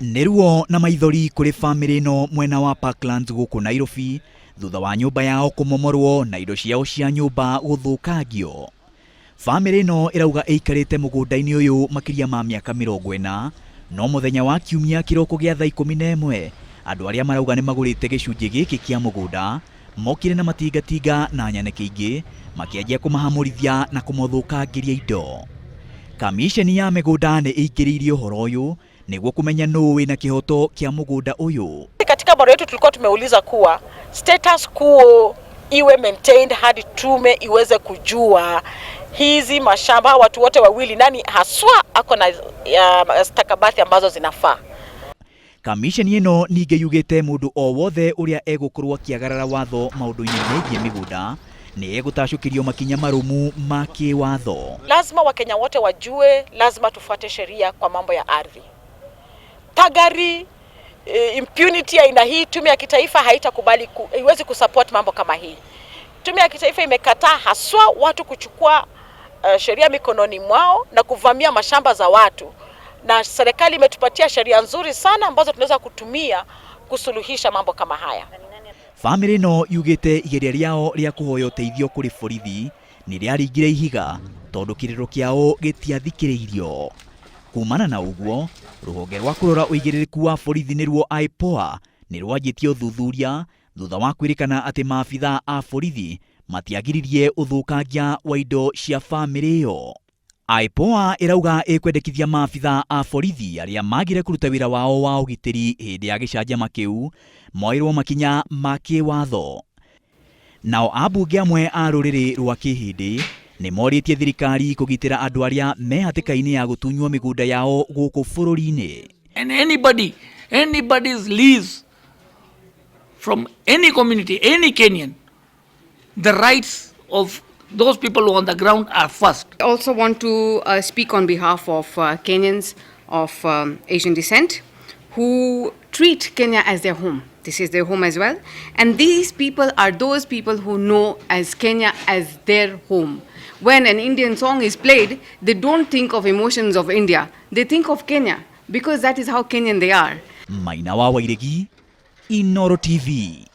Neruo na maithori kuri family no mwena wa Parklands guku Nairobi thutha wa nyumba yao kumomorwo na indo ciao cia nyumba guthukangio. Family no irauga eikarite mugunda-ini uyu makiria ma miaka 40 no muthenya wa kiumia kiroko gia thaa 11 andu aria marauga ni magurite gicunji giki kia mugunda mokire na matingatinga na nyaneke ingi makianjia kumahamurithia na kumuthukangiria indo. Kamisheni ya migunda ni ikiririe uhoro uyu niguo kumenya no wina kihoto kia mugunda uyu. Katika barua yetu tulikuwa tumeuliza kuwa status quo iwe maintained hadi tume iweze kujua hizi mashamba watu wote wawili nani haswa ako na stakabadhi ambazo zinafaa. Kamisheni ino ninge yugite mundu o wothe uria egukorwo kiagarara watho maundu-ini megie migunda ni egutacukirio makinya marumu ma kiwatho. Lazima Wakenya wote wajue, lazima tufuate sheria kwa mambo ya ardhi. Pagari impunity aina hii tume ya kitaifa haitakubali, haiwezi kusupport mambo kama hii. Tume ya kitaifa imekataa haswa watu kuchukua sheria mikononi mwao na kuvamia mashamba za watu, na serikali imetupatia sheria nzuri sana ambazo tunaweza kutumia kusuluhisha mambo kama haya. Family no yugite igeria riao ria kuhoya uteithio kuri borithi ni riaringire ihiga tondu kiriro kiao gitiathikiriirio. Kumana na uguo ruhonge rwa kurora uigiririku wa borithi niruo IPOA ni rwanjitie uthuthuria thutha wa kwirikana ati maabitha a borithi matiagiririe uthukangia wa indo cia family yo. IPOA irauga ikwendekithia maabitha a borithi aria magire kuruta wira wao wa ugitiri hindi ya gicanjama kiu moirwo makinya ma kiwatho. Nao ambunge amwe a ruriri rwa kihindi ni moritie thirikari kugitira andu aria me hatikaini ya gutunywo migunda yao guku bururi-ini. And anybody's lease from any community, any Kenyan, the rights of those people on the ground are first. I also want to speak on behalf of Kenyans of Asian descent who treat Kenya as their home. This is their home as well. And these people are those people who know as Kenya as their home. When an Indian song is played, they don't think of emotions of India. They think of Kenya because that is how Kenyan they are. Maina wa Wairegi, Inooro TV.